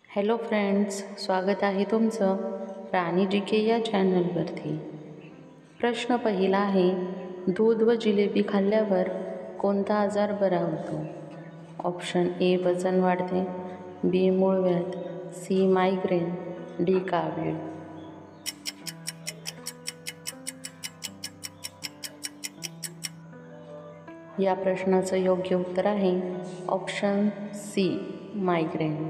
Hello friends, स्वागत आहे तुमचं राणी जी के या चॅनलवरती। प्रश्न पहिला आहे, दूध व जिलेबी खाल्ल्यावर कोणता आजार बरा होतो? ऑप्शन ए वजन वाढते, बी मूळव्याध, सी मायग्रेन, डी कावीळ। या प्रश्नाचं योग्य उत्तर आहे ऑप्शन सी मायग्रेन।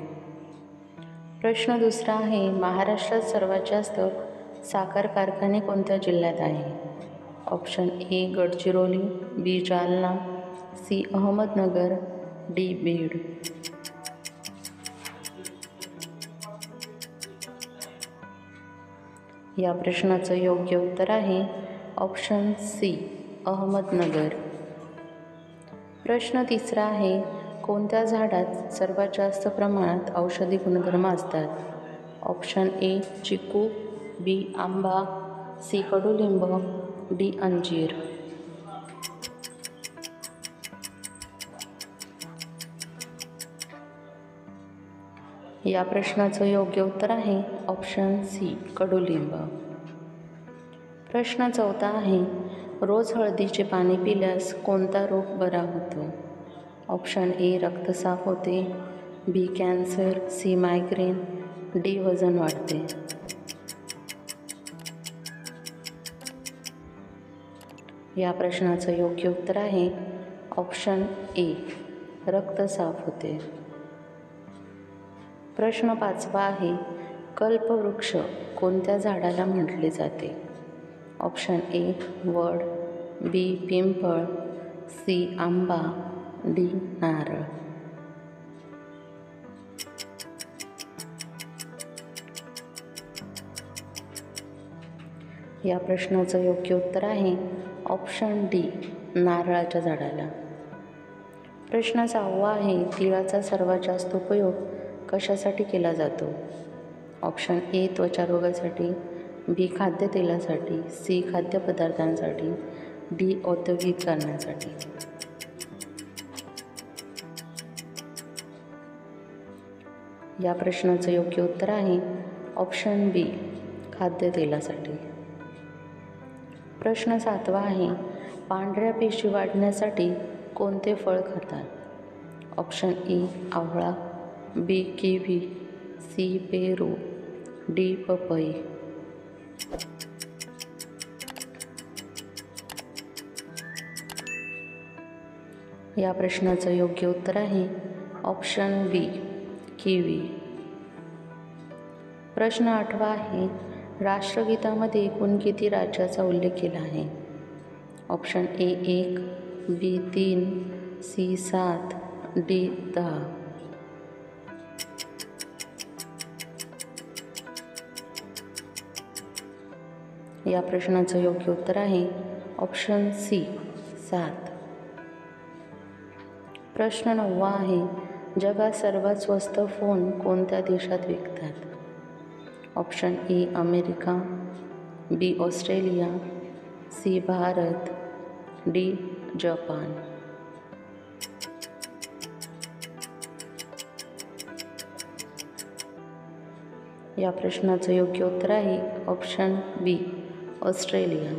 प्रश्न दुसरा आहे, महाराष्ट्रात सर्वात जास्त साखर कारखाने कोणत्या जिल्ह्यात आहे? Option A Gadchiroli, B Jalna, C Ahmednagar, D Beed. या प्रश्नाचं योग्य उत्तर आहे ऑप्शन सी अहमदनगर। प्रश्न तिसरा आहे, कोणत्या झाडात सर्वात जास्त प्रमाणात औषधी गुणधर्म असतात? ऑप्शन ए चिकू, बी आंबा, सी कडुलिंब, डी अंजीर। या प्रश्नाचं योग्य उत्तर आहे ऑप्शन सी कडुलिंब। प्रश्न चौथा आहे, रोज हळदीचे पाणी पिल्यास कोणता रोग बरा होतो? ऑप्शन ए रक्त साफ होते, बी कॅन्सर, सी मायग्रेन, डी वजन वाढते। या प्रश्नाचं योग्य उत्तर आहे ऑप्शन ए रक्त साफ होते। प्रश्न पाचवा आहे, कल्पवृक्ष कोणत्या झाडाला म्हटले जाते? ऑप्शन ए वड, बी पिंपळ, सी आंबा, डी नारळ। या प्रश्नाचं योग्य उत्तर आहे ऑप्शन डी नारळाच्या झाडाला। प्रश्न सहावा आहे, तिळाचा सर्वात जास्त उपयोग कशासाठी केला जातो? ऑप्शन ए त्वचा रोगासाठी, बी खाद्यतेलासाठी, सी खाद्यपदार्थांसाठी, डी औद्योगिकरणासाठी। या प्रश्नाचं योग्य उत्तर आहे ऑप्शन बी खाद्यतेलासाठी। प्रश्न सातवा आहे, पांढऱ्या पेशी वाढण्यासाठी कोणते फळ खातात? ऑप्शन ए आवळा, बी किवी, सी पेरू, डी पपई। या प्रश्नाचं योग्य उत्तर आहे ऑप्शन बी किवी। प्रश्न आठवा आहे, राष्ट्रगीतामध्ये एकूण किती राज्याचा उल्लेख केला आहे? Option A 1, B 3, C 7, D 10। या प्रश्नाचं योग्य उत्तर आहे ऑप्शन सी 7। प्रश्न नववा आहे, जगात सर्वात स्वस्त फोन कोणत्या देशात विकतात? Option A America, B Australia, C Bharat, D Japan. या प्रश्नाचं योग्य उत्तर आहे ऑप्शन बी ऑस्ट्रेलिया।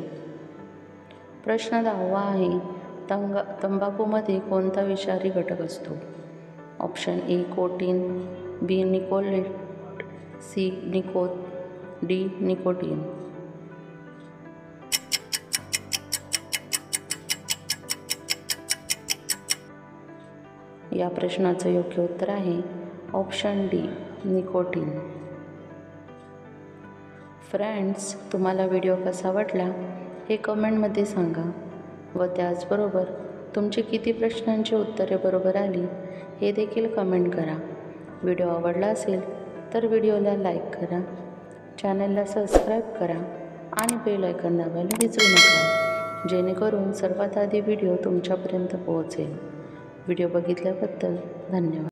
प्रश्न 10वा आहे, तंबाखूमध्ये कोणता विषारी घटक असतो? ऑप्शन ए कोटीन, बी निकोलेट, सी निकोत, डी निकोटीन। या प्रश्नाचं योग्य उत्तर आहे ऑप्शन डी निकोटीन। फ्रेंड्स, तुम्हाला व्हिडिओ कसा वाटला हे कमेंटमध्ये सांगा व त्याचबरोबर तुमची किती प्रश्नांची उत्तरे बरोबर आली हे देखील कमेंट करा। व्हिडिओ आवडला असेल तर व्हिडिओला लाईक करा, चॅनलला सबस्क्राईब करा आणि बेल आयकॉन दाबायला विसरू नका, जेणेकरून सर्वात आधी व्हिडिओ तुमच्यापर्यंत पोहोचेल। व्हिडिओ बघितल्याबद्दल धन्यवाद।